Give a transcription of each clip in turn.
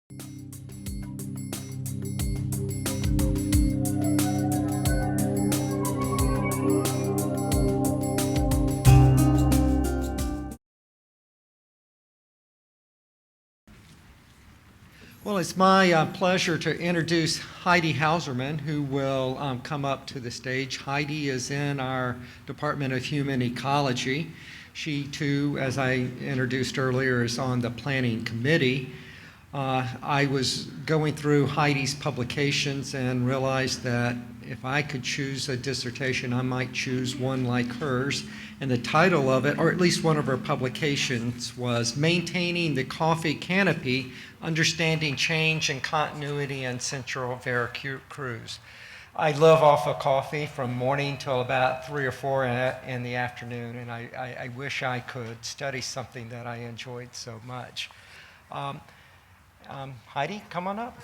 Well, it's my pleasure to introduce Heidi Hauserman, who will come up to the stage. Heidi is in our Department of Human Ecology. She, too, as I introduced earlier, is on the planning committee. I was going through Heidi's publications and realized that if I could choose a dissertation, I might choose one like hers. And the title of it, or at least one of her publications, was Maintaining the Coffee Canopy, Understanding Change and Continuity in Central Veracruz. I live off of coffee from morning till about 3 or 4 in the afternoon, and I wish I could study something that I enjoyed so much. Heidi, come on up.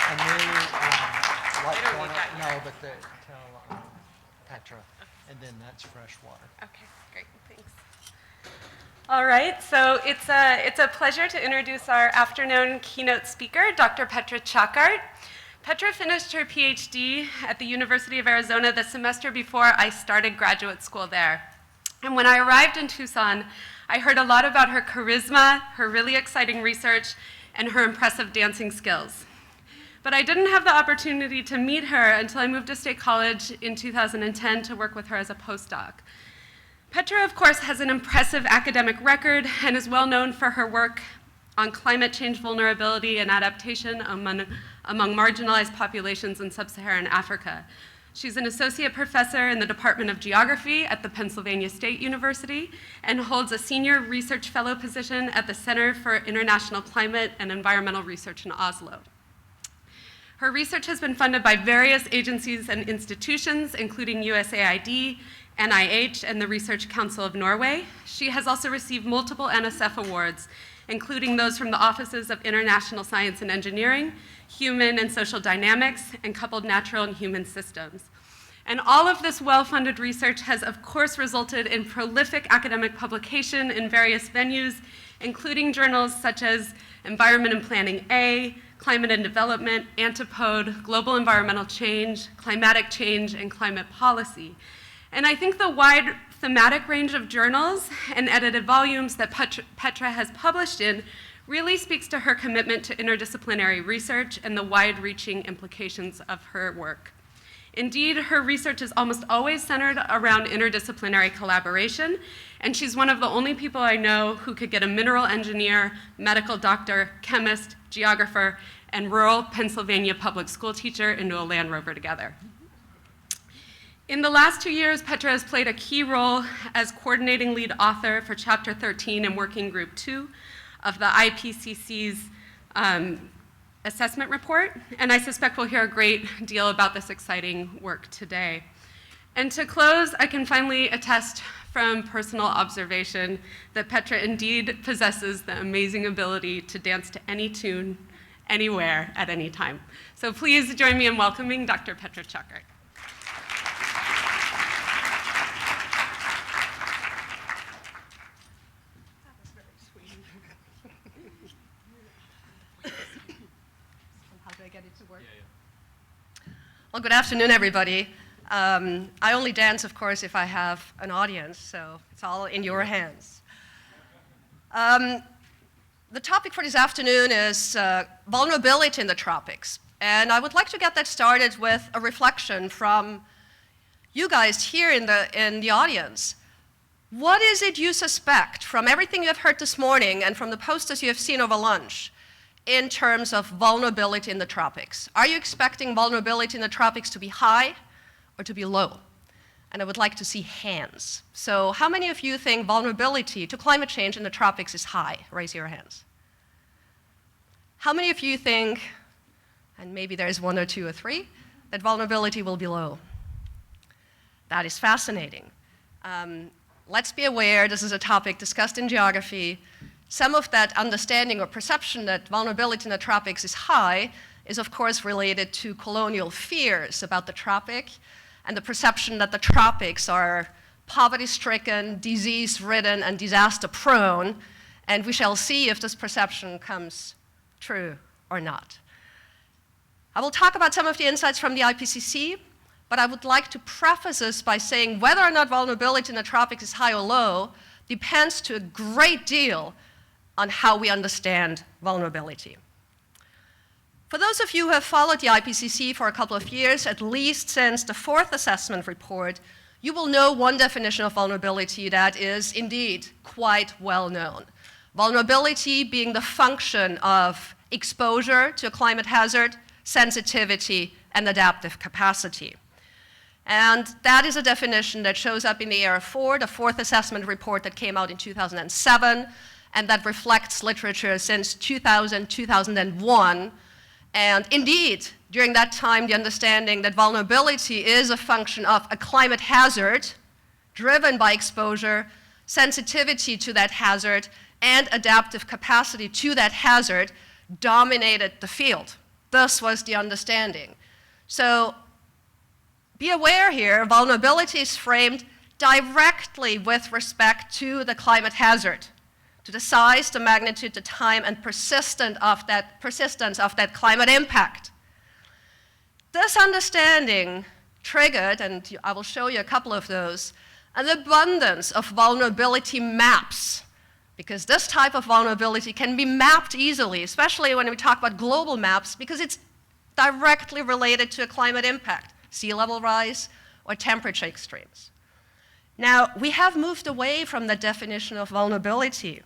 A new light corner. No, but tell Petra, and then that's fresh water. Okay, great, thanks. All right, so it's a pleasure to introduce our afternoon keynote speaker, Dr. Petra Chakart. Petra finished her PhD at the University of Arizona the semester before I started graduate school there. And when I arrived in Tucson, I heard a lot about her charisma, her really exciting research, and her impressive dancing skills. But I didn't have the opportunity to meet her until I moved to State College in 2010 to work with her as a postdoc. Petra, of course, has an impressive academic record and is well known for her work on climate change vulnerability and adaptation among marginalized populations in sub-Saharan Africa. She's an associate professor in the Department of Geography at the Pennsylvania State University and holds a senior research fellow position at the Center for International Climate and Environmental Research in Oslo. Her research has been funded by various agencies and institutions, including USAID, NIH, and the Research Council of Norway. She has also received multiple NSF awards, including those from the Offices of International Science and Engineering, Human and Social Dynamics, and Coupled Natural and Human Systems. And all of this well-funded research has, of course, resulted in prolific academic publication in various venues, including journals such as Environment and Planning A, Climate and Development, Antipode, Global Environmental Change, Climatic Change, and Climate Policy. And I think the wide thematic range of journals and edited volumes that Petra has published in really speaks to her commitment to interdisciplinary research and the wide-reaching implications of her work. Indeed, her research is almost always centered around interdisciplinary collaboration, and she's one of the only people I know who could get a mineral engineer, medical doctor, chemist, geographer, and rural Pennsylvania public school teacher into a Land Rover together. In the last 2 years, Petra has played a key role as coordinating lead author for Chapter 13 and Working Group 2 of the IPCC's assessment report, and I suspect we'll hear a great deal about this exciting work today. And to close, I can finally attest from personal observation that Petra indeed possesses the amazing ability to dance to any tune, anywhere, at any time. So please join me in welcoming Dr. Petra Chakart. Well, good afternoon, everybody. I only dance, of course, if I have an audience, so it's all in your hands. The topic for this afternoon is vulnerability in the tropics. And I would like to get that started with a reflection from you guys here in the audience. What is it you suspect from everything you have heard this morning and from the posters you have seen over lunch in terms of vulnerability in the tropics? Are you expecting vulnerability in the tropics to be high or to be low? And I would like to see hands. So how many of you think vulnerability to climate change in the tropics is high? Raise your hands. How many of you think, and maybe there's 1 or 2 or 3, that vulnerability will be low? That is fascinating. Let's be aware, this is a topic discussed in geography. Some of that understanding or perception that vulnerability in the tropics is high is, of course, related to colonial fears about the tropic and the perception that the tropics are poverty-stricken, disease-ridden, and disaster-prone, And we shall see if this perception comes true or not. I will talk about some of the insights from the IPCC, but I would like to preface this by saying whether or not vulnerability in the tropics is high or low depends to a great deal on how we understand vulnerability. For those of you who have followed the IPCC for a couple of years, at least since the fourth assessment report, you will know one definition of vulnerability that is indeed quite well known. Vulnerability being the function of exposure to a climate hazard, sensitivity, and adaptive capacity. And that is a definition that shows up in the AR4, the fourth assessment report that came out in 2007, and that reflects literature since 2000, 2001. And indeed, during that time, the understanding that vulnerability is a function of a climate hazard driven by exposure, sensitivity to that hazard, and adaptive capacity to that hazard dominated the field. This was the understanding. So be aware here, vulnerability is framed directly with respect to the climate hazard, to the size, the magnitude, the time, and persistence of that climate impact. This understanding triggered, and I will show you a couple of those, an abundance of vulnerability maps, because this type of vulnerability can be mapped easily, especially when we talk about global maps, because it's directly related to a climate impact, sea level rise or temperature extremes. Now, we have moved away from the definition of vulnerability.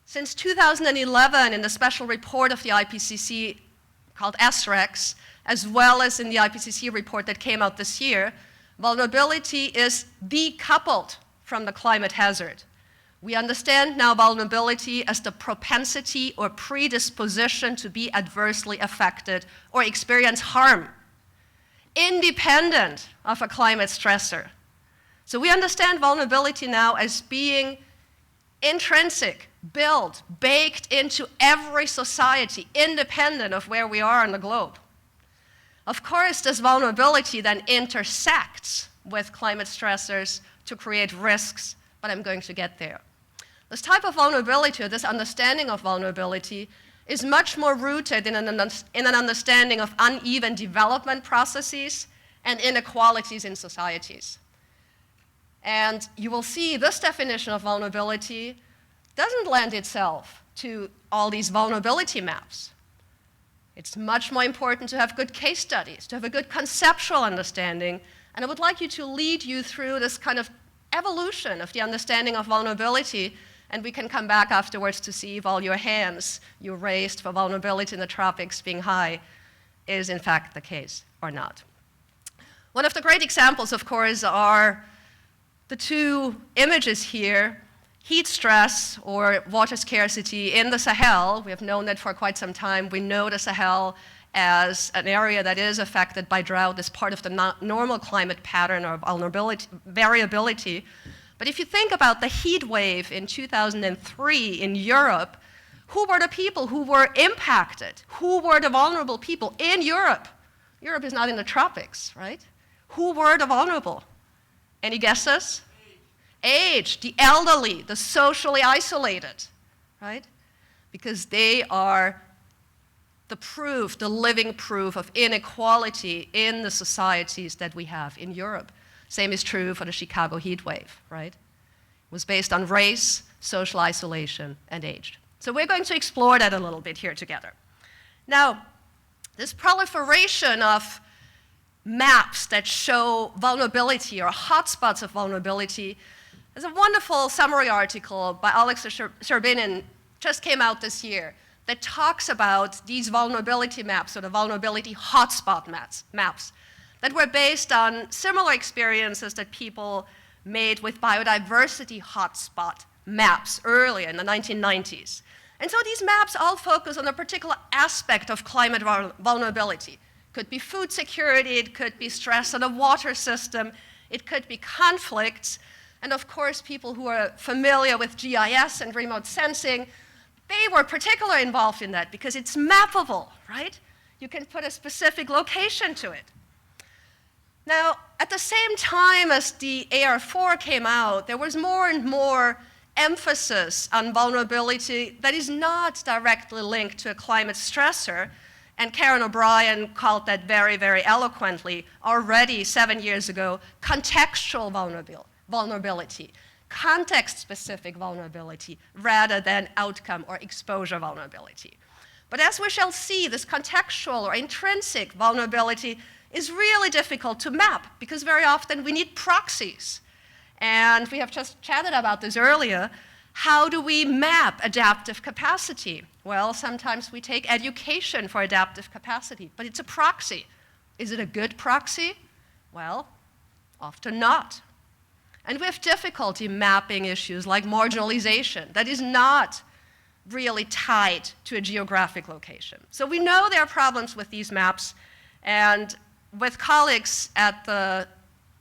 Since 2011, in the special report of the IPCC called SREX, as well as in the IPCC report that came out this year, vulnerability is decoupled from the climate hazard. We understand now vulnerability as the propensity or predisposition to be adversely affected or experience harm, independent of a climate stressor. So we understand vulnerability now as being intrinsic, built, baked into every society, independent of where we are on the globe. Of course, this vulnerability then intersects with climate stressors to create risks, but I'm going to get there. This type of vulnerability, or this understanding of vulnerability, is much more rooted in an understanding of uneven development processes and inequalities in societies. And you will see this definition of vulnerability doesn't lend itself to all these vulnerability maps. It's much more important to have good case studies, to have a good conceptual understanding, and I would like to lead you through this kind of evolution of the understanding of vulnerability, and we can come back afterwards to see if all your hands you raised for vulnerability in the tropics being high is in fact the case or not. One of the great examples, of course, are the two images here. Heat stress or water scarcity in the Sahel. We have known that for quite some time. We know the Sahel as an area that is affected by drought as part of the normal climate pattern or variability. But if you think about the heat wave in 2003 in Europe, who were the people who were impacted? Who were the vulnerable people in Europe? Europe is not in the tropics, right? Who were the vulnerable? Any guesses? Age, the elderly, the socially isolated, right? Because they are the proof, the living proof of inequality in the societies that we have in Europe. Same is true for the Chicago heat wave, right? It was based on race, social isolation, and age. So we're going to explore that a little bit here together. Now, this proliferation of maps that show vulnerability or hotspots of vulnerability. There's a wonderful summary article by Alex Sherbinin, just came out this year, that talks about these vulnerability maps, or the vulnerability hotspot maps, that were based on similar experiences that people made with biodiversity hotspot maps earlier in the 1990s. And so these maps all focus on a particular aspect of climate vulnerability. It could be food security, it could be stress on the water system, it could be conflicts. And of course, people who are familiar with GIS and remote sensing, they were particularly involved in that because it's mappable, right? You can put a specific location to it. Now, at the same time as the AR4 came out, there was more and more emphasis on vulnerability that is not directly linked to a climate stressor. And Karen O'Brien called that very, very eloquently already 7 years ago, contextual vulnerability, context-specific vulnerability, rather than outcome or exposure vulnerability. But as we shall see, this contextual or intrinsic vulnerability is really difficult to map because very often we need proxies. And we have just chatted about this earlier. How do we map adaptive capacity? Well, sometimes we take education for adaptive capacity, but it's a proxy. Is it a good proxy? Well, often not. And we have difficulty mapping issues like marginalization that is not really tied to a geographic location. So we know there are problems with these maps, and with colleagues at the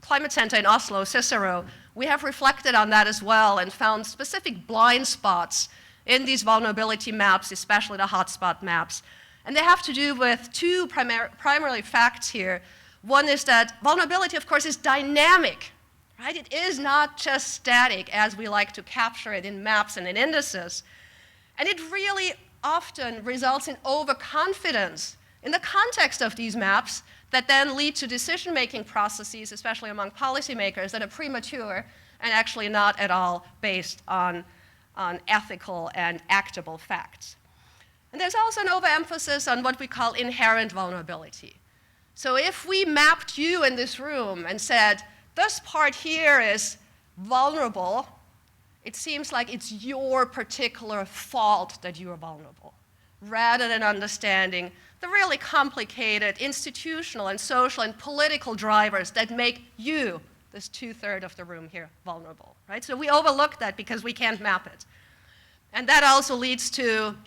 Climate Center in Oslo, Cicero, we have reflected on that as well and found specific blind spots in these vulnerability maps, especially the hotspot maps. And they have to do with two primary facts here. One is that vulnerability, of course, is dynamic, right? It is not just static as we like to capture it in maps and in indices. And it really often results in overconfidence in the context of these maps that then lead to decision-making processes, especially among policymakers, that are premature and actually not at all based on ethical and actable facts. And there's also an overemphasis on what we call inherent vulnerability. So if we mapped you in this room and said, this part here is vulnerable, it seems like it's your particular fault that you are vulnerable, rather than understanding the really complicated institutional and social and political drivers that make you, this 2/3 of the room here, vulnerable, right? So we overlook that because we can't map it. And that also leads to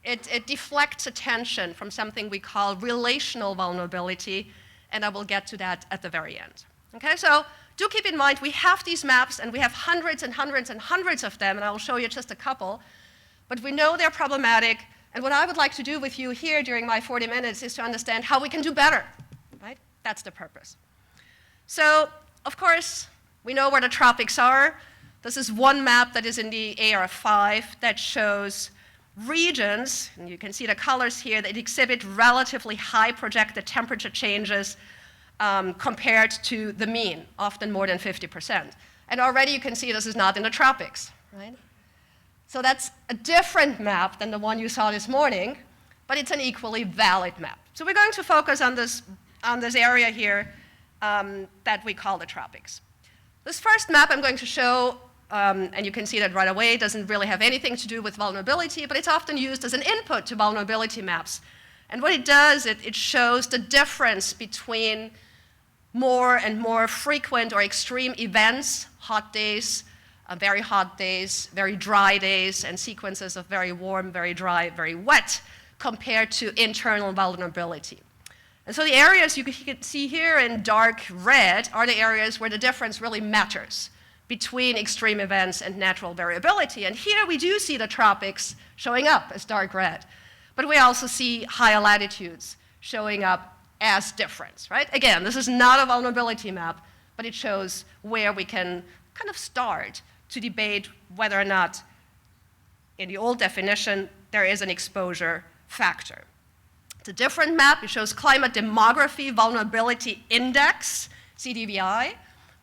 it deflects attention from something we call relational vulnerability, and I will get to that at the very end. Okay, so do keep in mind we have these maps and we have hundreds and hundreds and hundreds of them, and I will show you just a couple, but we know they're problematic. And what I would like to do with you here during my 40 minutes is to understand how we can do better, right? That's the purpose. So, of course, we know where the tropics are. This is one map that is in the AR5 that shows regions, and you can see the colors here, that exhibit relatively high projected temperature changes compared to the mean, often more than 50%. And already you can see this is not in the tropics, right? So that's a different map than the one you saw this morning, but it's an equally valid map. So we're going to focus on this area here that we call the tropics. This first map I'm going to show, and you can see that right away, doesn't really have anything to do with vulnerability, but it's often used as an input to vulnerability maps. And what it does, it shows the difference between more and more frequent or extreme events, hot days, very hot days, very dry days, and sequences of very warm, very dry, very wet, compared to internal vulnerability. And so the areas you can see here in dark red are the areas where the difference really matters between extreme events and natural variability. And here we do see the tropics showing up as dark red, but we also see higher latitudes showing up as difference, right? Again, this is not a vulnerability map, but it shows where we can kind of start to debate whether or not, in the old definition, there is an exposure factor. It's a different map. It shows Climate Demography Vulnerability Index, CDVI.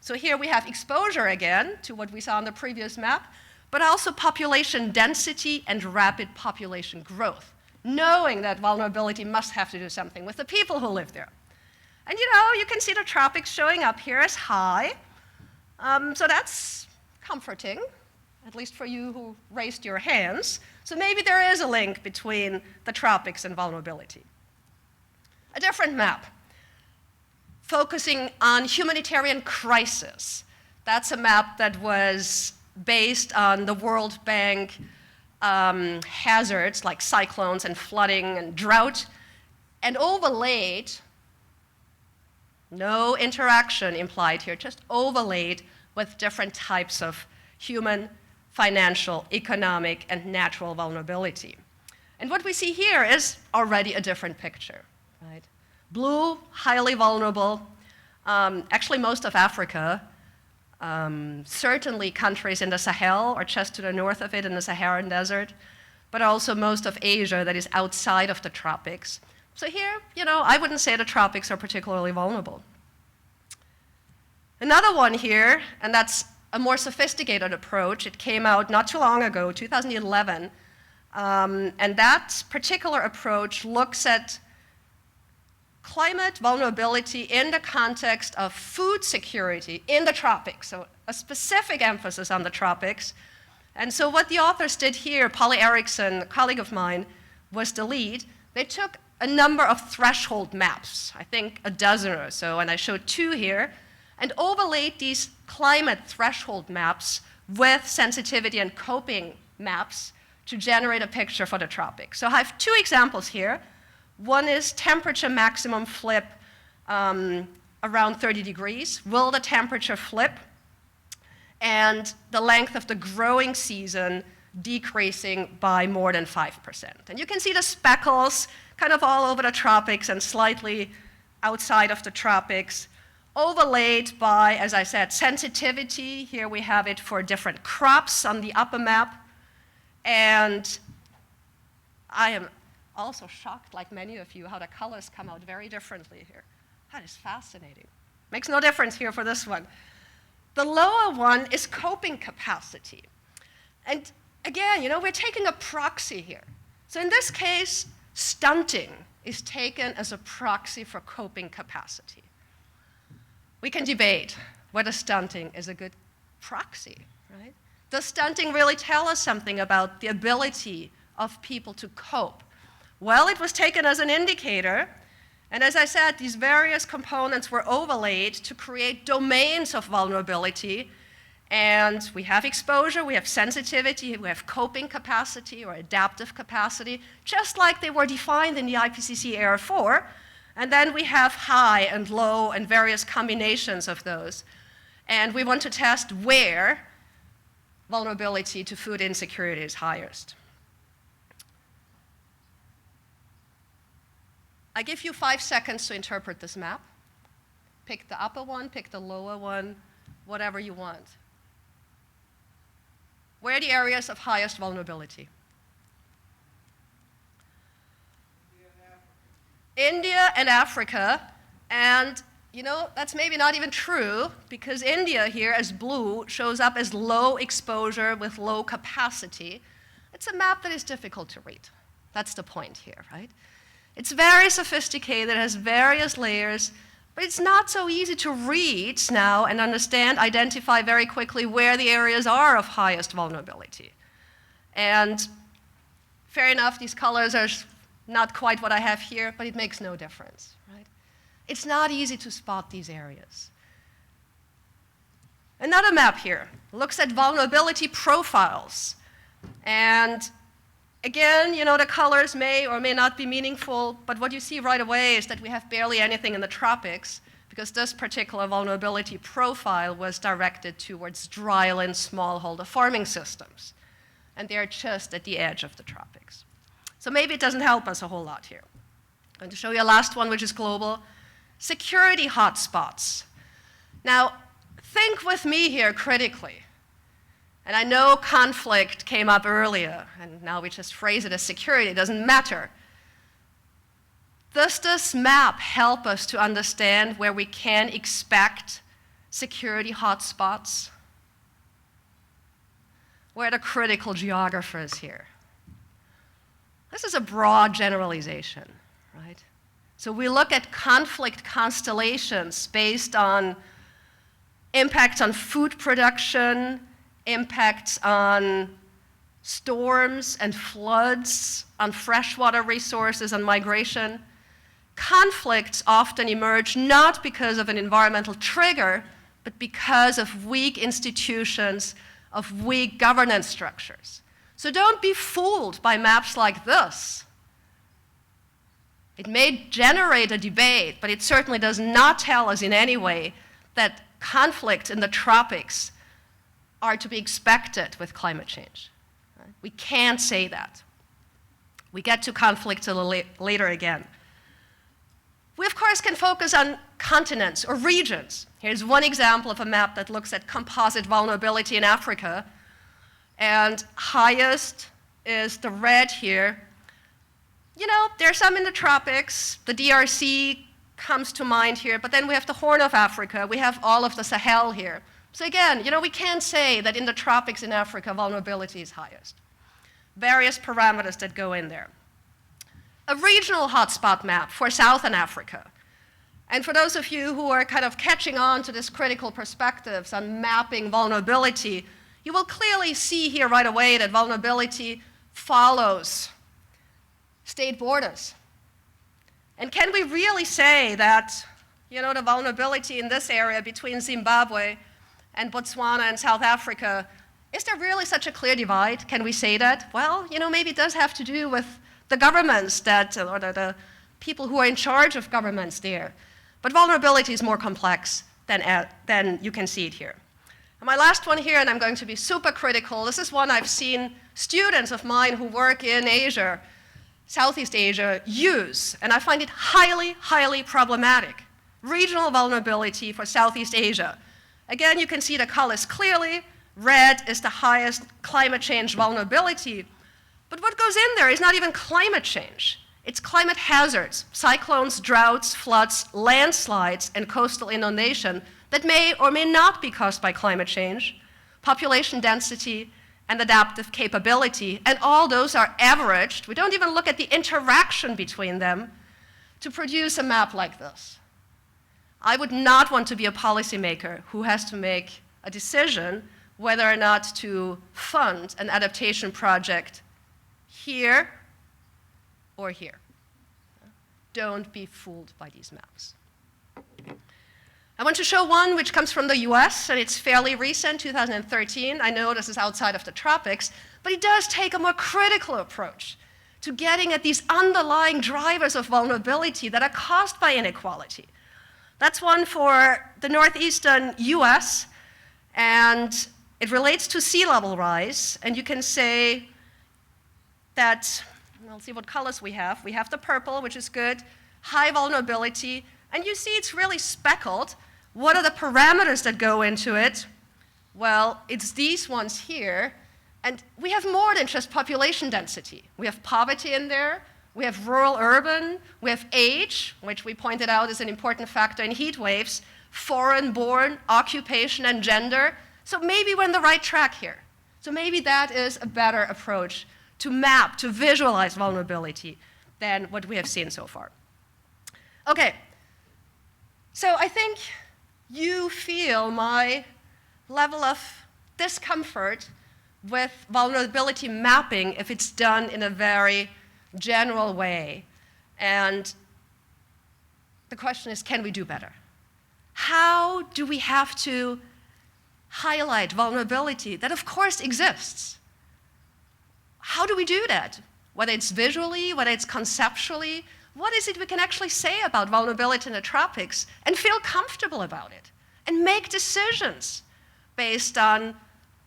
So here we have exposure again to what we saw on the previous map, but also population density and rapid population growth, knowing that vulnerability must have to do something with the people who live there. And you can see the tropics showing up here as high. So that's comforting, at least for you who raised your hands. So maybe there is a link between the tropics and vulnerability. A different map, focusing on humanitarian crisis. That's a map that was based on the World Bank hazards like cyclones and flooding and drought, and overlaid, no interaction implied here, just overlaid with different types of human, financial, economic, and natural vulnerability. And what we see here is already a different picture, right? Blue, highly vulnerable. Actually, most of Africa certainly countries in the Sahel or just to the north of it in the Saharan Desert, but also most of Asia that is outside of the tropics. So here, I wouldn't say the tropics are particularly vulnerable. Another one here, and that's a more sophisticated approach. It came out not too long ago, 2011, and that particular approach looks at climate vulnerability in the context of food security in the tropics, so a specific emphasis on the tropics. And so what the authors did here, Polly Erickson, a colleague of mine, was the lead. They took a number of threshold maps, I think a dozen or so, and I showed 2 here, and overlaid these climate threshold maps with sensitivity and coping maps to generate a picture for the tropics. So I have 2 examples here. One is temperature maximum flip around 30 degrees. Will the temperature flip? And the length of the growing season decreasing by more than 5%. And you can see the speckles kind of all over the tropics and slightly outside of the tropics, overlaid by, as I said, sensitivity. Here we have it for different crops on the upper map. And I am also shocked, like many of you, how the colors come out very differently here. That is fascinating. Makes no difference here for this one. The lower one is coping capacity. And again, we're taking a proxy here. So in this case, stunting is taken as a proxy for coping capacity. We can debate whether stunting is a good proxy, right? Does stunting really tell us something about the ability of people to cope? Well, it was taken as an indicator, and as I said, these various components were overlaid to create domains of vulnerability, and we have exposure, we have sensitivity, we have coping capacity or adaptive capacity, just like they were defined in the IPCC Area 4, and then we have high and low and various combinations of those. And we want to test where vulnerability to food insecurity is highest. I give you 5 seconds to interpret this map. Pick the upper one, pick the lower one, whatever you want. Where are the areas of highest vulnerability? India and Africa. And that's maybe not even true, because India here as blue shows up as low exposure with low capacity. It's a map that is difficult to read. That's the point here, right? It's very sophisticated, it has various layers, but it's not so easy to read now and understand, identify very quickly where the areas are of highest vulnerability. And fair enough, these colors are not quite what I have here, but it makes no difference, right? It's not easy to spot these areas. Another map here looks at vulnerability profiles. And again, the colors may or may not be meaningful, but what you see right away is that we have barely anything in the tropics, because this particular vulnerability profile was directed towards dryland smallholder farming systems. And they're just at the edge of the tropics. So maybe it doesn't help us a whole lot here. I'm going to show you a last one, which is global. Security hotspots. Now, think with me here critically. And I know conflict came up earlier, and now we just phrase it as security. It doesn't matter. Does this map help us to understand where we can expect security hotspots? Where are the critical geographers here? This is a broad generalization, right? So we look at conflict constellations based on impacts on food production, impacts on storms and floods, on freshwater resources and migration. Conflicts often emerge not because of an environmental trigger, but because of weak institutions, of weak governance structures. So don't be fooled by maps like this. It may generate a debate, but it certainly does not tell us in any way that conflict in the tropics are to be expected with climate change. We can't say that. We get to conflict a little later again. We, of course, can focus on continents or regions. Here's one example of a map that looks at composite vulnerability in Africa. And highest is the red here. You know, there's some in the tropics. The DRC comes to mind here, but then we have the Horn of Africa. We have all of the Sahel here. So again, you know, we can't say that in the tropics in Africa, vulnerability is highest. Various parameters that go in there. A regional hotspot map for Southern Africa. And for those of you who are kind of catching on to this critical perspectives on mapping vulnerability, you will clearly see here right away that vulnerability follows state borders. And can we really say that, you know, the vulnerability in this area between Zimbabwe and Botswana and South Africa, is there really such a clear divide? Can we say that? Well, you know, maybe it does have to do with the governments that, or the people who are in charge of governments there. But vulnerability is more complex than you can see it here. And my last one here, and I'm going to be super critical, this is one I've seen students of mine who work in Asia, Southeast Asia, use, and I find it highly, highly problematic. Regional vulnerability for Southeast Asia. Again, you can see the colors clearly. Red is the highest climate change vulnerability. But what goes in there is not even climate change. It's climate hazards, cyclones, droughts, floods, landslides, and coastal inundation that may or may not be caused by climate change, population density, and adaptive capability. And all those are averaged. We don't even look at the interaction between them to produce a map like this. I would not want to be a policymaker who has to make a decision whether or not to fund an adaptation project here or here. Don't be fooled by these maps. I want to show one which comes from the US, and it's fairly recent, 2013. I know this is outside of the tropics, but it does take a more critical approach to getting at these underlying drivers of vulnerability that are caused by inequality. That's one for the northeastern US, and it relates to sea level rise. And you can say that, we'll see what colors we have. We have the purple, which is good, high vulnerability, and you see it's really speckled. What are the parameters that go into it? Well, it's these ones here, and we have more than just population density. We have poverty in there. We have rural urban, we have age, which we pointed out is an important factor in heat waves, foreign-born, occupation, and gender. So maybe we're on the right track here. So maybe that is a better approach to map, to visualize vulnerability than what we have seen so far. Okay, so I think you feel my level of discomfort with vulnerability mapping if it's done in a very general way. And the question is, can we do better? How do we have to highlight vulnerability that of course exists? How do we do that? Whether it's visually, whether it's conceptually, what is it we can actually say about vulnerability in the tropics and feel comfortable about it and make decisions based on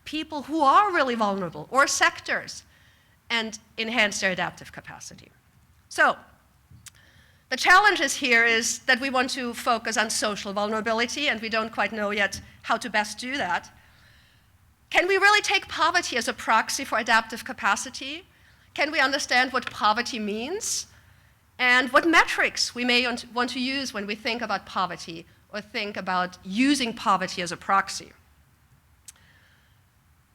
people who are really vulnerable or sectors and enhance their adaptive capacity. So, the challenge here is that we want to focus on social vulnerability, and we don't quite know yet how to best do that. Can we really take poverty as a proxy for adaptive capacity? Can we understand what poverty means? And what metrics we may want to use when we think about poverty or think about using poverty as a proxy?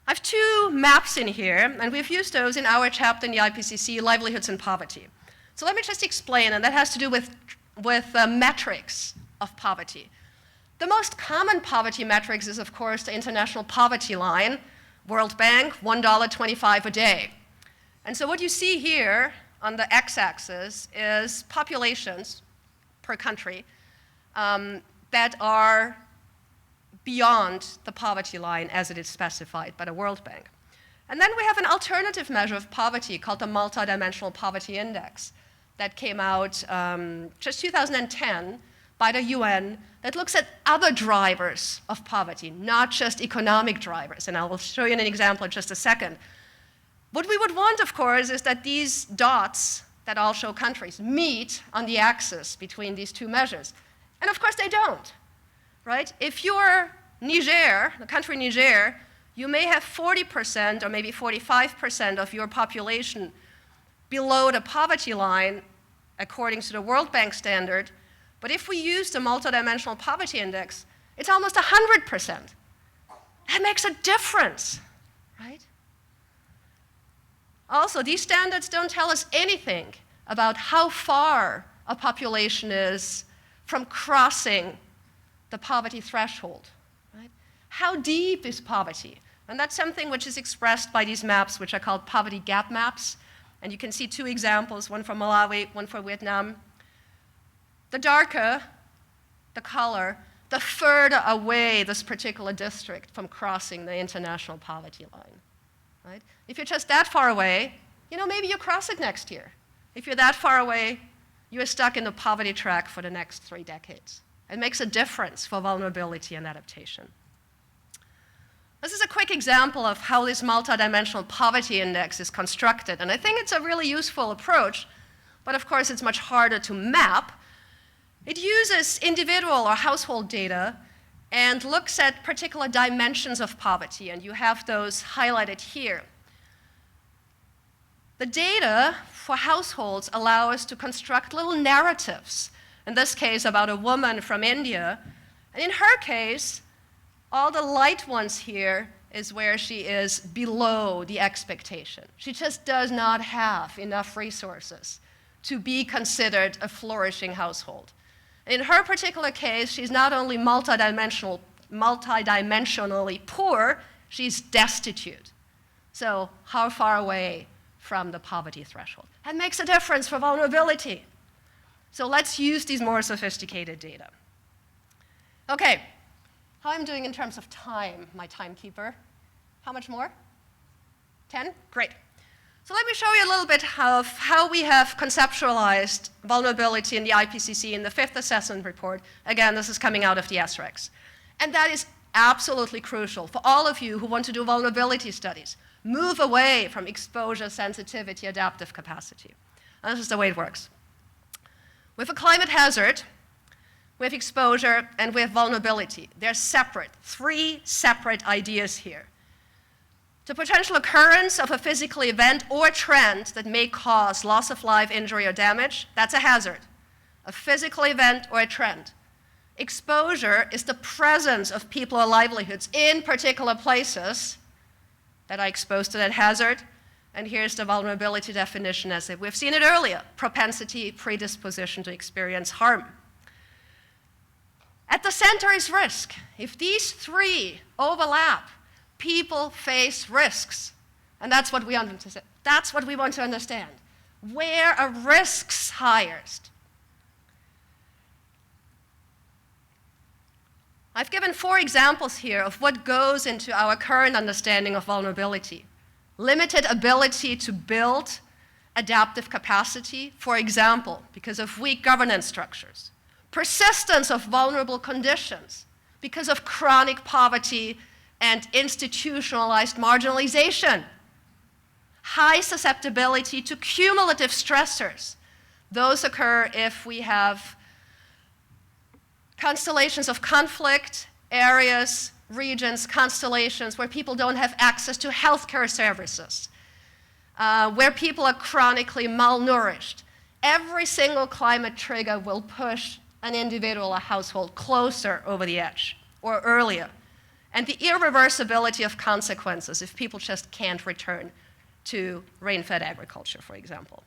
I have two maps in here, and we've used those in our chapter in the IPCC, Livelihoods and Poverty. So let me just explain, and that has to do with metrics of poverty. The most common poverty metrics is, of course, the International Poverty Line, World Bank, $1.25 a day. And so what you see here on the x-axis is populations per country that are beyond the poverty line as it is specified by the World Bank. And then we have an alternative measure of poverty called the Multidimensional Poverty Index that came out just 2010 by the UN that looks at other drivers of poverty, not just economic drivers. And I will show you an example in just a second. What we would want, of course, is that these dots that all show countries meet on the axis between these two measures. And of course they don't, right? If you're Niger, the country Niger, you may have 40% or maybe 45% of your population below the poverty line according to the World Bank standard. But if we use the Multidimensional Poverty Index, it's almost 100%. That makes a difference, right? Also, these standards don't tell us anything about how far a population is from crossing the poverty threshold, right? How deep is poverty? And that's something which is expressed by these maps, which are called poverty gap maps. And you can see two examples, one for Malawi, one for Vietnam. The darker the color, the further away this particular district from crossing the international poverty line, right? If you're just that far away, maybe you cross it next year. If you're that far away, you're stuck in the poverty track for the next 3 decades. It makes a difference for vulnerability and adaptation. This is a quick example of how this multidimensional poverty index is constructed, and I think it's a really useful approach, but of course it's much harder to map. It uses individual or household data and looks at particular dimensions of poverty, and you have those highlighted here. The data for households allow us to construct little narratives, in this case about a woman from India, and in her case, all the light ones here is where she is below the expectation. She just does not have enough resources to be considered a flourishing household. In her particular case, she's not only multidimensionally poor, she's destitute. So how far away from the poverty threshold? That makes a difference for vulnerability. So let's use these more sophisticated data. Okay, how I'm doing in terms of time, my timekeeper? How much more? 10? Great. So let me show you a little bit of how we have conceptualized vulnerability in the IPCC in the 5th assessment report. Again, this is coming out of the SREX. And that is absolutely crucial for all of you who want to do vulnerability studies. Move away from exposure, sensitivity, adaptive capacity. And this is the way it works. With a climate hazard, we have exposure, and we have vulnerability. They're separate, 3 separate ideas here. The potential occurrence of a physical event or trend that may cause loss of life, injury, or damage, that's a hazard. A physical event or a trend. Exposure is the presence of people or livelihoods in particular places that are exposed to that hazard. And here's the vulnerability definition as if we've seen it earlier: propensity, predisposition to experience harm. At the center is risk. If these 3 overlap, people face risks. And that's what we understand. That's what we want to understand. Where are risks highest? I've given 4 examples here of what goes into our current understanding of vulnerability. Limited ability to build adaptive capacity, for example, because of weak governance structures. Persistence of vulnerable conditions because of chronic poverty and institutionalized marginalization. High susceptibility to cumulative stressors. Those occur if we have constellations of conflict, areas, regions, constellations where people don't have access to healthcare services, where people are chronically malnourished. Every single climate trigger will push an individual, a household, closer over the edge or earlier. And the irreversibility of consequences if people just can't return to rain-fed agriculture, for example.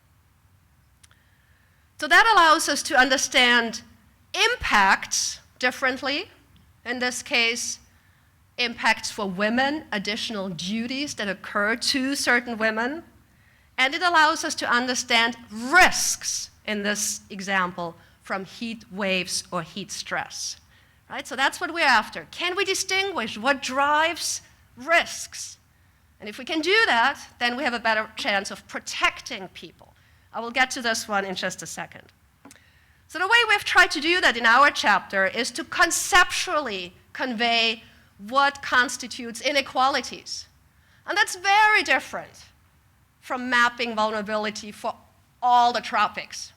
So that allows us to understand impacts differently. In this case, impacts for women, additional duties that occur to certain women. And it allows us to understand risks, in this example, from heat waves or heat stress. Right? So that's what we're after. Can we distinguish what drives risks? And if we can do that, then we have a better chance of protecting people. I will get to this one in just a second. So the way we've tried to do that in our chapter is to conceptually convey what constitutes inequalities. And that's very different from mapping vulnerability for all the tropics.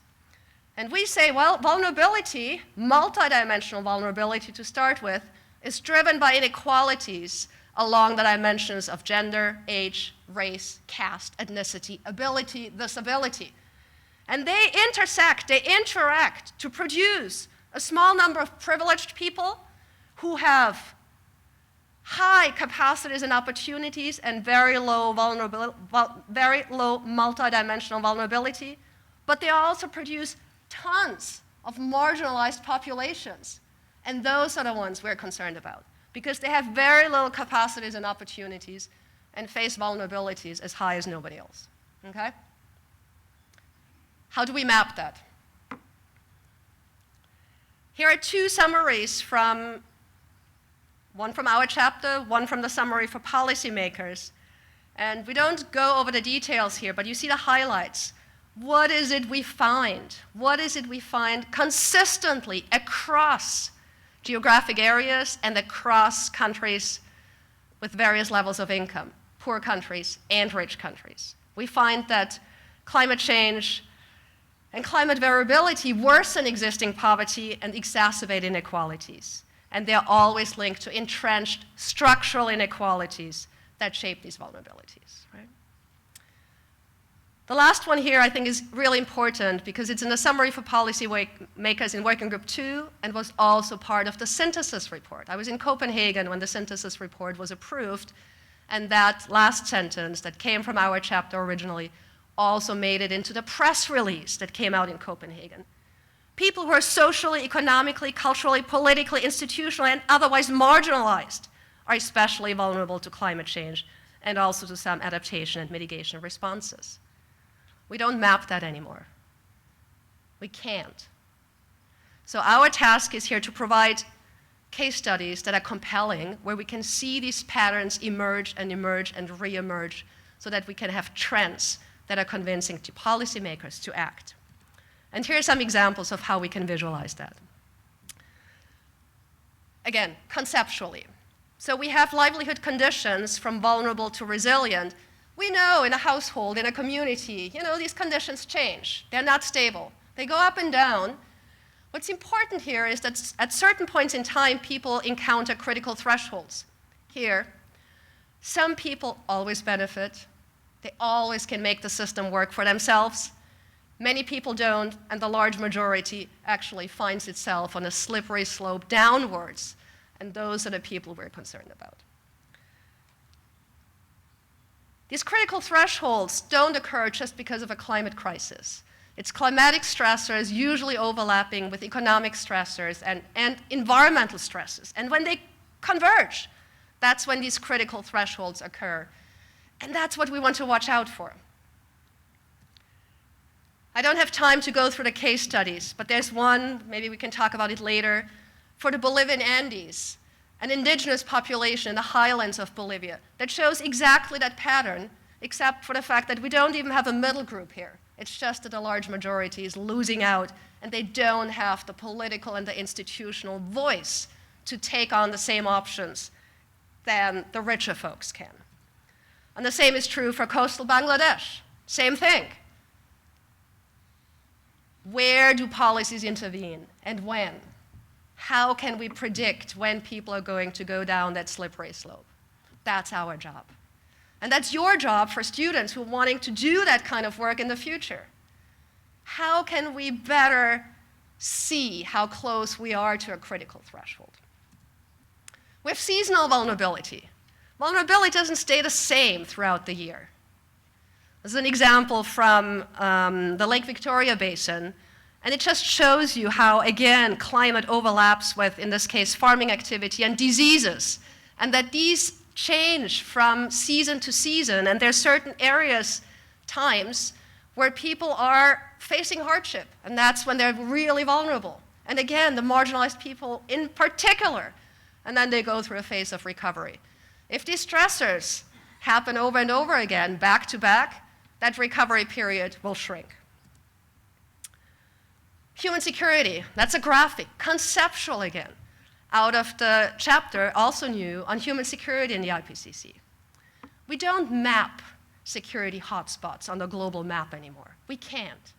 And we say, well, vulnerability, multidimensional vulnerability to start with, is driven by inequalities along the dimensions of gender, age, race, caste, ethnicity, ability, disability. And they intersect, they interact to produce a small number of privileged people who have high capacities and opportunities and very low multidimensional vulnerability, but they also produce tons of marginalized populations. And those are the ones we're concerned about, because they have very little capacities and opportunities and face vulnerabilities as high as nobody else. Okay? How do we map that? Here are two summaries from one from our chapter, one from the summary for policymakers. And we don't go over the details here, but you see the highlights. What is it we find? What is it we find consistently across geographic areas and across countries with various levels of income, poor countries and rich countries? We find that climate change and climate variability worsen existing poverty and exacerbate inequalities. And they're always linked to entrenched structural inequalities that shape these vulnerabilities. Right? The last one here I think is really important because it's in the summary for policymakers in Working Group 2 and was also part of the synthesis report. I was in Copenhagen when the synthesis report was approved, and that last sentence that came from our chapter originally also made it into the press release that came out in Copenhagen. People who are socially, economically, culturally, politically, institutionally, and otherwise marginalized are especially vulnerable to climate change and also to some adaptation and mitigation responses. We don't map that anymore. We can't. So our task is here to provide case studies that are compelling, where we can see these patterns emerge and emerge and re-emerge so that we can have trends that are convincing to policymakers to act. And here are some examples of how we can visualize that. Again, conceptually. So we have livelihood conditions from vulnerable to resilient. We know in a household, in a community, these conditions change. They're not stable. They go up and down. What's important here is that at certain points in time, people encounter critical thresholds. Here, some people always benefit. They always can make the system work for themselves. Many people don't, and the large majority actually finds itself on a slippery slope downwards, and those are the people we're concerned about. These critical thresholds don't occur just because of a climate crisis. It's climatic stressors usually overlapping with economic stressors and environmental stresses. And when they converge, that's when these critical thresholds occur. And that's what we want to watch out for. I don't have time to go through the case studies, but there's one, maybe we can talk about it later, for the Bolivian Andes, an indigenous population in the highlands of Bolivia that shows exactly that pattern, except for the fact that we don't even have a middle group here. It's just that the large majority is losing out, and they don't have the political and the institutional voice to take on the same options than the richer folks can. And the same is true for coastal Bangladesh. Same thing. Where do policies intervene and when? How can we predict when people are going to go down that slippery slope? That's our job. And that's your job for students who are wanting to do that kind of work in the future. How can we better see how close we are to a critical threshold? We have seasonal vulnerability. Vulnerability doesn't stay the same throughout the year. This is an example from the Lake Victoria Basin, and it just shows you how, again, climate overlaps with, in this case, farming activity and diseases, and that these change from season to season, and there are certain areas, times, where people are facing hardship, and that's when they're really vulnerable. And again, the marginalized people in particular, and then they go through a phase of recovery. If these stressors happen over and over again, back to back, that recovery period will shrink. Human security, that's a graphic, conceptual again, out of the chapter also new on human security in the IPCC. We don't map security hotspots on the global map anymore. We can't.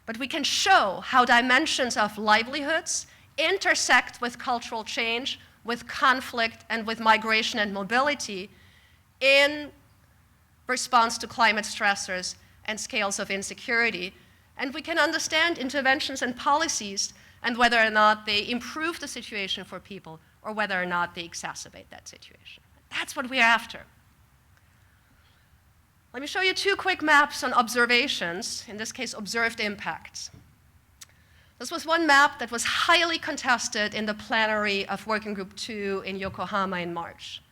but we can show how dimensions of livelihoods intersect with cultural change, with conflict, and with migration and mobility in response to climate stressors and scales of insecurity. And we can understand interventions and policies and whether or not they improve the situation for people or whether or not they exacerbate that situation. That's what we're after. Let me show you two quick maps on observations, in this case, observed impacts. This was one map that was highly contested in the plenary of Working Group 2 in Yokohama in March.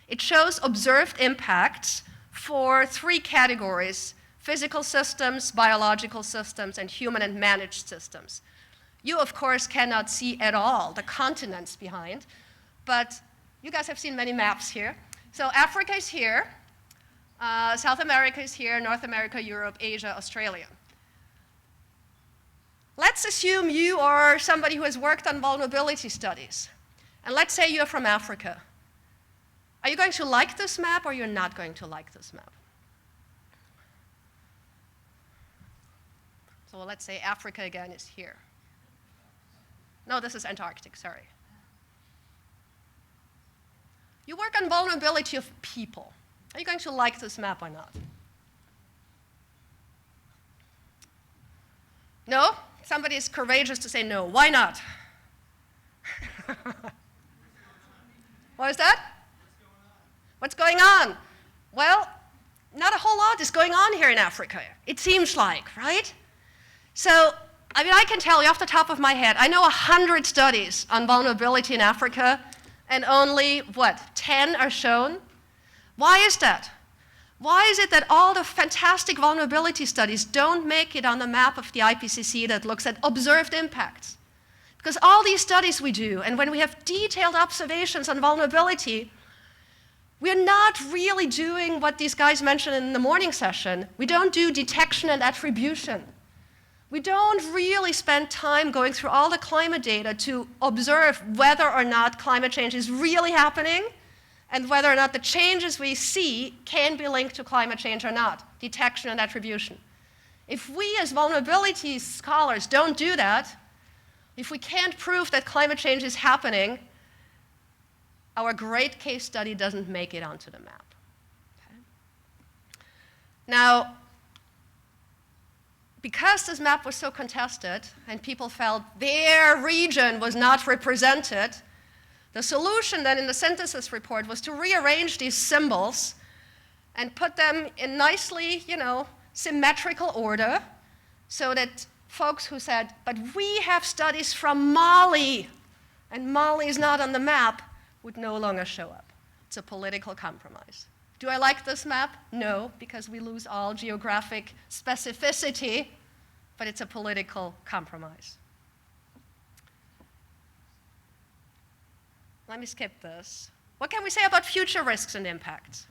It shows observed impacts for three categories: physical systems, biological systems, and human and managed systems. You, of course, cannot see at all the continents behind, but you guys have seen many maps here. So Africa is here, South America is here, North America, Europe, Asia, Australia. Let's assume you are somebody who has worked on vulnerability studies. And let's say you're from Africa. Are you going to like this map or you're not going to like this map? So let's say Africa again is here. No, this is Antarctic, sorry. You work on vulnerability of people. Are you going to like this map or not? No? Somebody is courageous to say no. Why not? What is that? What's going on? Well, not a whole lot is going on here in Africa, it seems like, right? So, I mean, I can tell you off the top of my head, I know 100 studies on vulnerability in Africa, and only, 10 are shown? Why is that? Why is it that all the fantastic vulnerability studies don't make it on the map of the IPCC that looks at observed impacts? Because all these studies we do, and when we have detailed observations on vulnerability, we're not really doing what these guys mentioned in the morning session. We don't do detection and attribution. We don't really spend time going through all the climate data to observe whether or not climate change is really happening and whether or not the changes we see can be linked to climate change or not, detection and attribution. If we as vulnerability scholars don't do that, if we can't prove that climate change is happening, our great case study doesn't make it onto the map. Okay? Now, because this map was so contested and people felt their region was not represented, the solution then in the synthesis report was to rearrange these symbols and put them in nicely, symmetrical order so that folks who said, but we have studies from Mali, and Mali is not on the map, would no longer show up. It's a political compromise. Do I like this map? No, because we lose all geographic specificity, but it's a political compromise. Let me skip this. What can we say about future risks and impacts?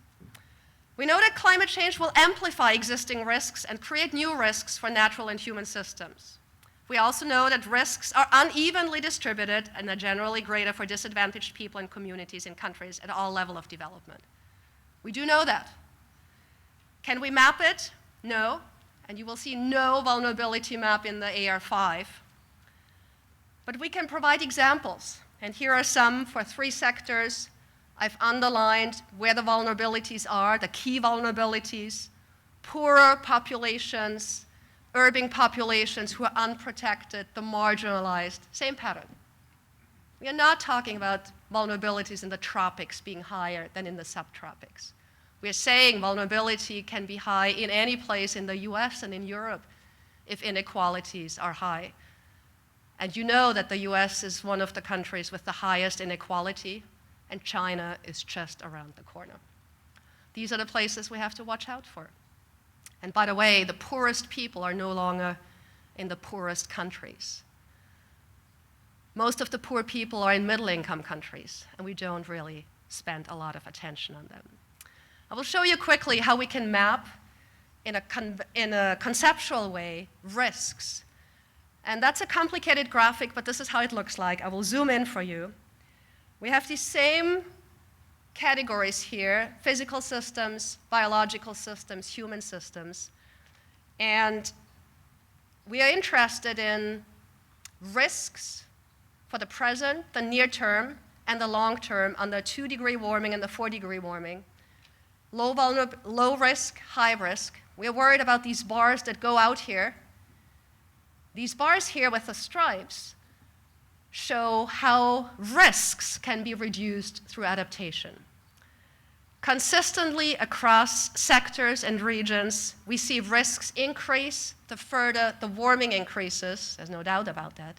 We know that climate change will amplify existing risks and create new risks for natural and human systems. We also know that risks are unevenly distributed and are generally greater for disadvantaged people and communities in countries at all levels of development. We do know that. Can we map it? No. And you will see no vulnerability map in the AR5. But we can provide examples. And here are some for 3 sectors. I've underlined where the vulnerabilities are, the key vulnerabilities: poorer populations, urban populations who are unprotected, the marginalized, same pattern. We are not talking about vulnerabilities in the tropics being higher than in the subtropics. We are saying vulnerability can be high in any place in the US and in Europe if inequalities are high. And you know that the US is one of the countries with the highest inequality, and China is just around the corner. These are the places we have to watch out for. And by the way, the poorest people are no longer in the poorest countries. Most of the poor people are in middle-income countries, and we don't really spend a lot of attention on them. I will show you quickly how we can map, in a conceptual way, risks. And that's a complicated graphic, but this is how it looks like. I will zoom in for you. We have these same categories here: physical systems, biological systems, human systems. And we are interested in risks for the present, the near term, and the long term under 2-degree warming and the 4-degree warming. Low risk, high risk. We're worried about these bars that go out here. These bars here with the stripes show how risks can be reduced through adaptation. Consistently across sectors and regions, we see risks increase the further the warming increases. There's no doubt about that.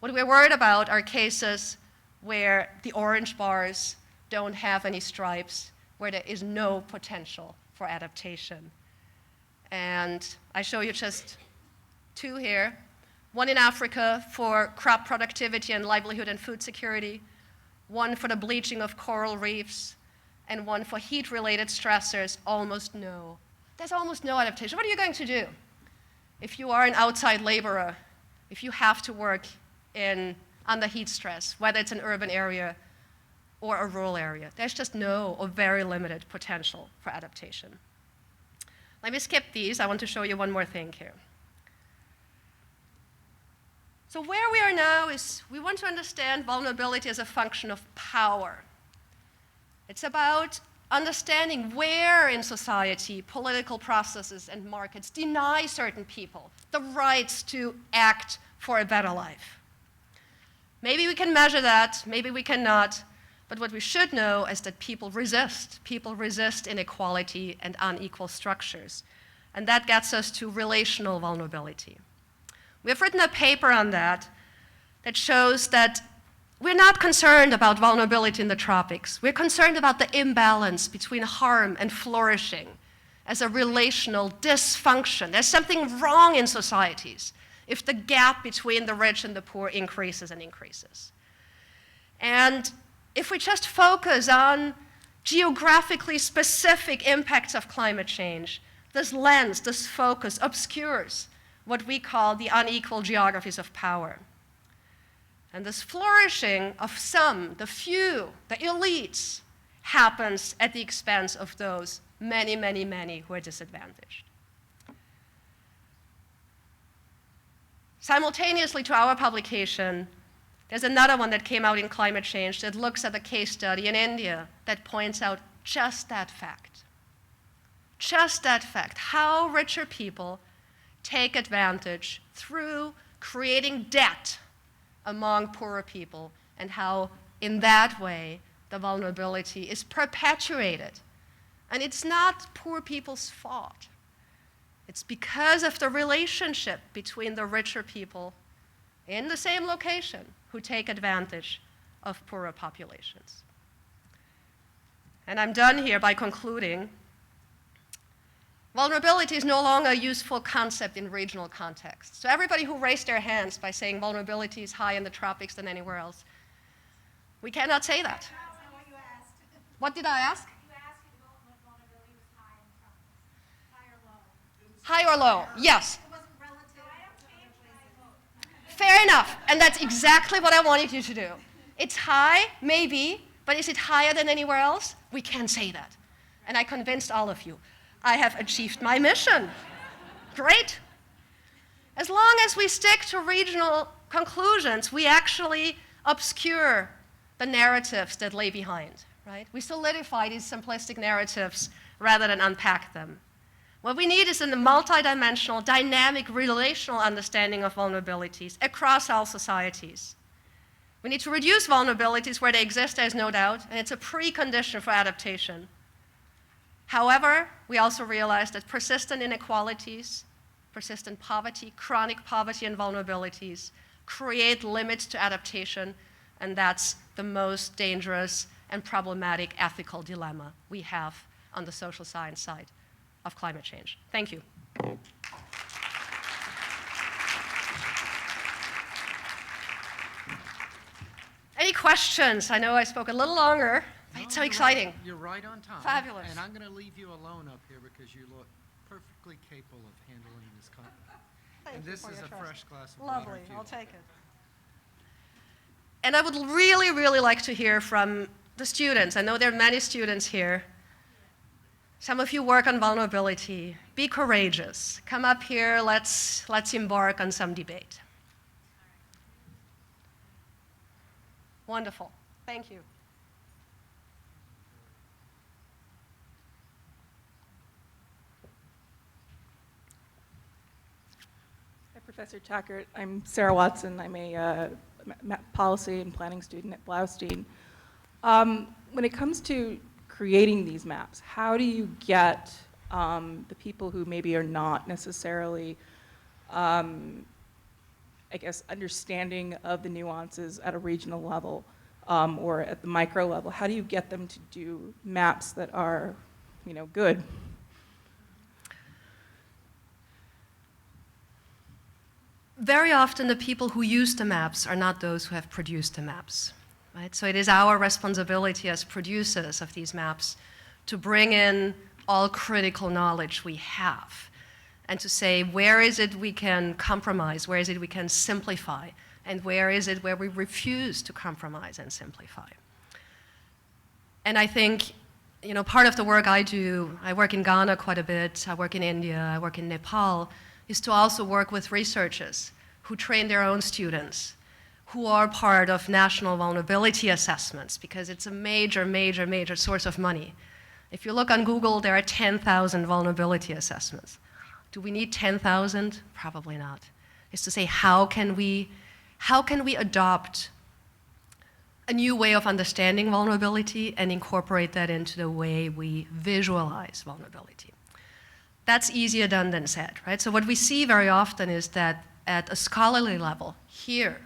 What we're worried about are cases where the orange bars don't have any stripes, where there is no potential for adaptation. And I show you just 2 here. One in Africa for crop productivity and livelihood and food security, one for the bleaching of coral reefs, and one for heat-related stressors, almost no. There's almost no adaptation. What are you going to do if you are an outside laborer, if you have to work under heat stress, whether it's an urban area or a rural area? There's just no or very limited potential for adaptation. Let me skip these. I want to show you one more thing here. So where we are now is we want to understand vulnerability as a function of power. It's about understanding where in society political processes and markets deny certain people the rights to act for a better life. Maybe we can measure that, maybe we cannot, but what we should know is that people resist. People resist inequality and unequal structures. And that gets us to relational vulnerability. We have written a paper on that shows that we're not concerned about vulnerability in the tropics. We're concerned about the imbalance between harm and flourishing as a relational dysfunction. There's something wrong in societies if the gap between the rich and the poor increases and increases. And if we just focus on geographically specific impacts of climate change, this lens, this focus obscures what we call the unequal geographies of power. And this flourishing of some, the few, the elites, happens at the expense of those many, many, many who are disadvantaged. Simultaneously to our publication, there's another one that came out in Climate Change that looks at a case study in India that points out just that fact. Just that fact, how richer people take advantage through creating debt among poorer people, and how in that way the vulnerability is perpetuated. And it's not poor people's fault. It's because of the relationship between the richer people in the same location who take advantage of poorer populations. And I'm done here by concluding, vulnerability is no longer a useful concept in regional contexts. So everybody who raised their hands by saying vulnerability is higher in the tropics than anywhere else, we cannot say that. That's not what you asked. What did I ask? You asked if vulnerability was high in the tropics. High or low? High or low? Yes. It wasn't relative to other places. Fair enough. And that's exactly what I wanted you to do. It's high, maybe, but is it higher than anywhere else? We can't say that. And I convinced all of you. I have achieved my mission. Great. As long as we stick to regional conclusions, we actually obscure the narratives that lay behind, right? We solidify these simplistic narratives rather than unpack them. What we need is a multidimensional, dynamic, relational understanding of vulnerabilities across all societies. We need to reduce vulnerabilities where they exist, there's no doubt, and it's a precondition for adaptation. However, we also realize that persistent inequalities, persistent poverty, chronic poverty and vulnerabilities create limits to adaptation, and that's the most dangerous and problematic ethical dilemma we have on the social science side of climate change. Thank you. Any questions? I know I spoke a little longer. It's so exciting. You're right on time. Fabulous. And I'm going to leave you alone up here because you look perfectly capable of handling this content. Thank And you this for is your a trust. fresh glass of Lovely, water, too. I'll take it. And I would really, really like to hear from the students. I know there are many students here. Some of you work on vulnerability. Be courageous. Come up here, let's embark on some debate. Wonderful. Thank you. Hi, Professor Chackert. I'm Sarah Watson. I'm a policy and planning student at Blaustein. When it comes to creating these maps, how do you get the people who maybe are not necessarily, I guess, understanding of the nuances at a regional level or at the micro level? How do you get them to do maps that are, good? Very often the people who use the maps are not those who have produced the maps, right? So it is our responsibility as producers of these maps to bring in all critical knowledge we have and to say where is it we can compromise, where is it we can simplify, and where is it where we refuse to compromise and simplify. And I think, part of the work I do, I work in Ghana quite a bit, I work in India, I work in Nepal, is to also work with researchers who train their own students, who are part of national vulnerability assessments, because it's a major, major, major source of money. If you look on Google, there are 10,000 vulnerability assessments. Do we need 10,000? Probably not. It's to say, how can we adopt a new way of understanding vulnerability and incorporate that into the way we visualize vulnerability? That's easier done than said, right? So what we see very often is that at a scholarly level, here,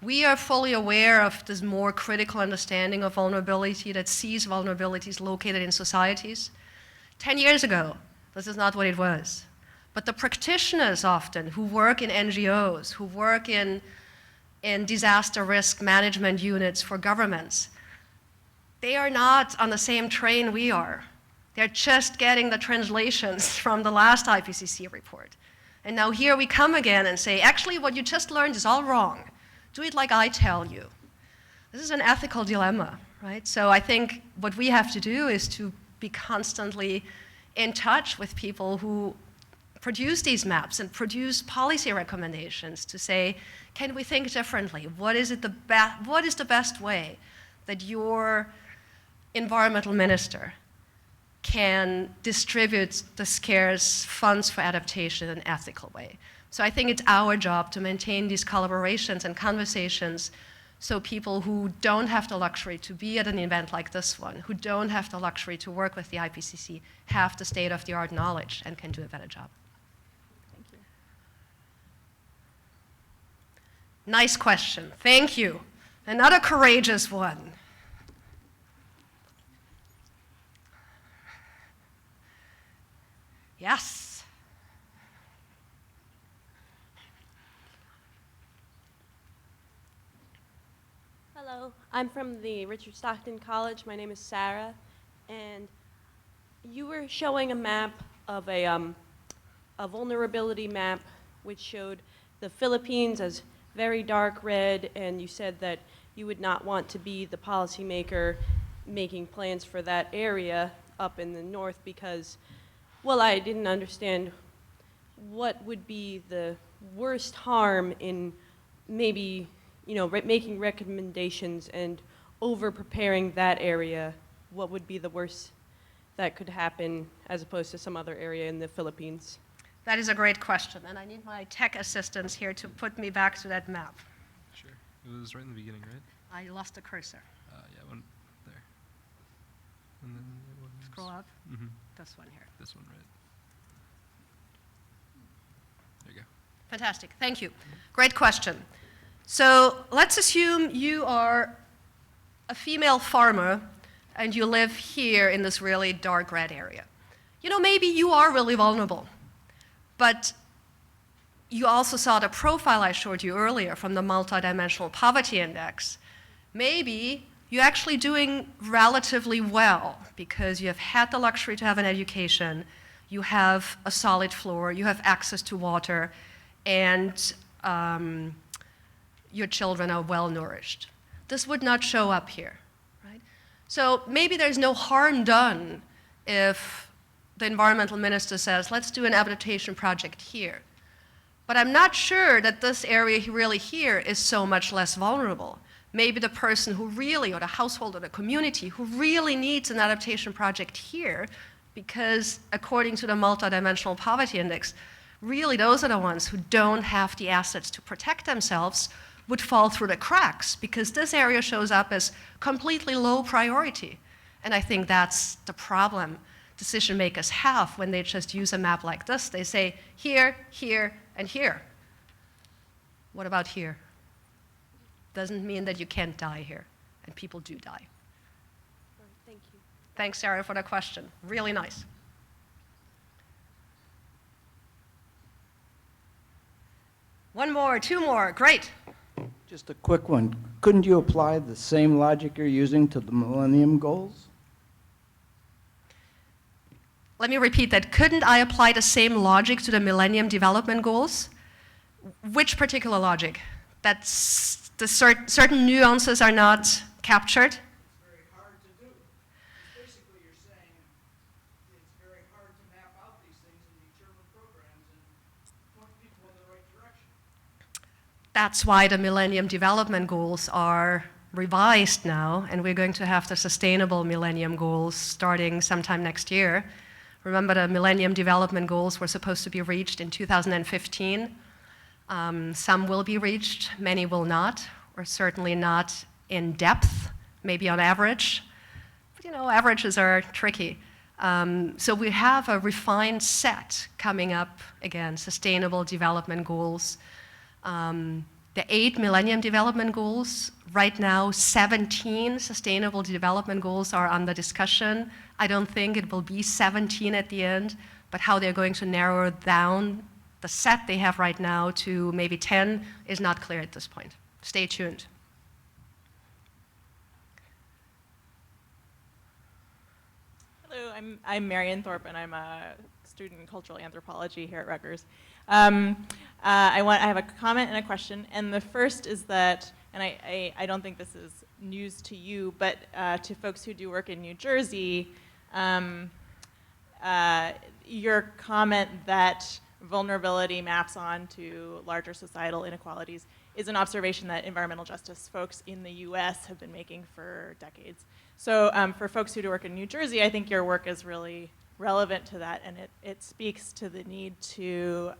we are fully aware of this more critical understanding of vulnerability that sees vulnerabilities located in societies. 10 years ago, this is not what it was. But the practitioners often who work in NGOs, who work in disaster risk management units for governments, they are not on the same train we are. They're just getting the translations from the last IPCC report. And now here we come again and say, actually, what you just learned is all wrong. Do it like I tell you. This is an ethical dilemma, right? So I think what we have to do is to be constantly in touch with people who produce these maps and produce policy recommendations to say, can we think differently? What is the best way that your environmental minister can distribute the scarce funds for adaptation in an ethical way? So I think it's our job to maintain these collaborations and conversations so people who don't have the luxury to be at an event like this one, who don't have the luxury to work with the IPCC, have the state-of-the-art knowledge and can do a better job. Thank you. Nice question. Thank you. Another courageous one. Yes. Hello, I'm from the Richard Stockton College. My name is Sarah, and you were showing a map of a vulnerability map which showed the Philippines as very dark red, and you said that you would not want to be the policymaker making plans for that area up in the north because, well, I didn't understand what would be the worst harm in maybe, making recommendations and over-preparing that area. What would be the worst that could happen as opposed to some other area in the Philippines? That is a great question, and I need my tech assistants here to put me back to that map. Sure. It was right in the beginning, right? I lost the cursor. Yeah, one there. And then it was Scroll up. Mm-hmm. This one here. This one, right? There you go. Fantastic. Thank you. Great question. So let's assume you are a female farmer and you live here in this really dark red area. Maybe you are really vulnerable, but you also saw the profile I showed you earlier from the Multidimensional Poverty Index. Maybe you're actually doing relatively well because you have had the luxury to have an education, you have a solid floor, you have access to water, and your children are well nourished. This would not show up here, right? So maybe there's no harm done if the environmental minister says, let's do an adaptation project here. But I'm not sure that this area really here is so much less vulnerable. Maybe the person who really, or the household or the community who really needs an adaptation project here, because according to the Multidimensional Poverty Index, really those are the ones who don't have the assets to protect themselves, would fall through the cracks, because this area shows up as completely low priority. And I think that's the problem decision makers have when they just use a map like this. They say here, here, and here. What about here? Doesn't mean that you can't die here, and people do die. Thank you. Thanks, Sarah, for the question. Really nice. One more, two more, great. Just a quick one. Couldn't you apply the same logic you're using to the Millennium Goals? Let me repeat that. Couldn't I apply the same logic to the Millennium Development Goals? Which particular logic? That's the certain nuances are not captured? It's very hard to do. Basically, you're saying it's very hard to map out these things and determine programs and point people in the right direction. That's why the Millennium Development Goals are revised now, and we're going to have the Sustainable Millennium Goals starting sometime next year. Remember, the Millennium Development Goals were supposed to be reached in 2015. Some will be reached, many will not, or certainly not in depth, maybe on average. But you know, averages are tricky. So we have a refined set coming up, again, Sustainable Development Goals. The 8 Millennium Development Goals, right now 17 Sustainable Development Goals are under discussion. I don't think it will be 17 at the end, but how they're going to narrow down the set they have right now to maybe 10 is not clear at this point. Stay tuned. Hello, I'm Marian Thorpe, and I'm a student in cultural anthropology here at Rutgers. I have a comment and a question, and the first is that, and I don't think this is news to you, but to folks who do work in New Jersey, your comment that vulnerability maps on to larger societal inequalities is an observation that environmental justice folks in the US have been making for decades. So for folks who do work in New Jersey, I think your work is really relevant to that, and it speaks to the need to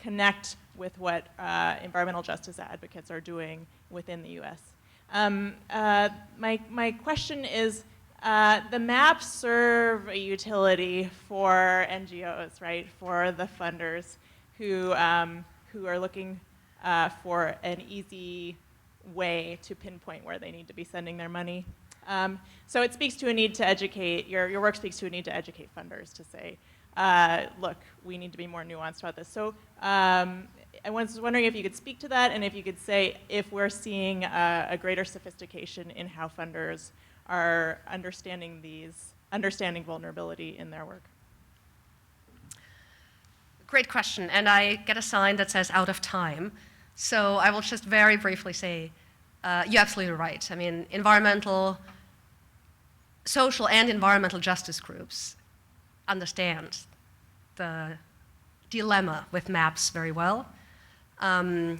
connect with what environmental justice advocates are doing within the US. My question is, the maps serve a utility for NGOs, right? For the funders who are looking for an easy way to pinpoint where they need to be sending their money. So it speaks to a need to educate, your work speaks to a need to educate funders to say, look, we need to be more nuanced about this. So I was wondering if you could speak to that, and if you could say if we're seeing a greater sophistication in how funders are understanding vulnerability in their work. Great question, and I get a sign that says out of time. So I will just very briefly say, you're absolutely right. I mean, social and environmental justice groups understand the dilemma with maps very well. How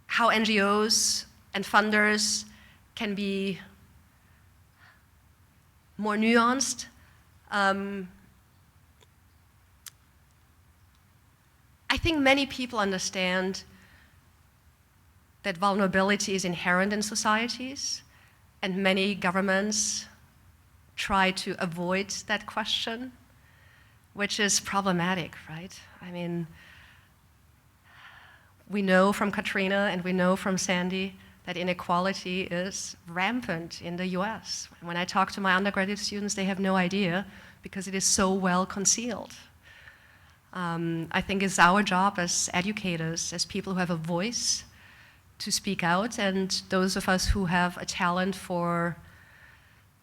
NGOs and funders can be more nuanced. I think many people understand that vulnerability is inherent in societies, and many governments try to avoid that question, which is problematic, right? I mean, we know from Katrina and we know from Sandy that inequality is rampant in the US. When I talk to my undergraduate students, they have no idea because it is so well concealed. I think it's our job as educators, as people who have a voice, to speak out, and those of us who have a talent for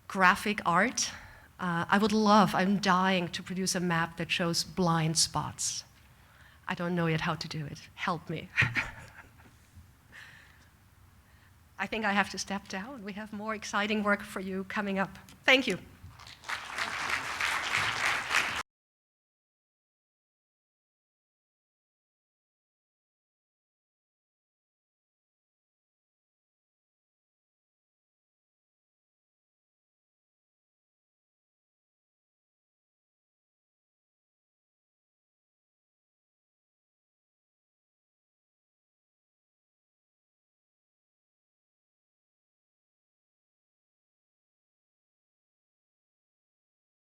graphic art, I'm dying to produce a map that shows blind spots. I don't know yet how to do it. Help me. I think I have to step down. We have more exciting work for you coming up. Thank you.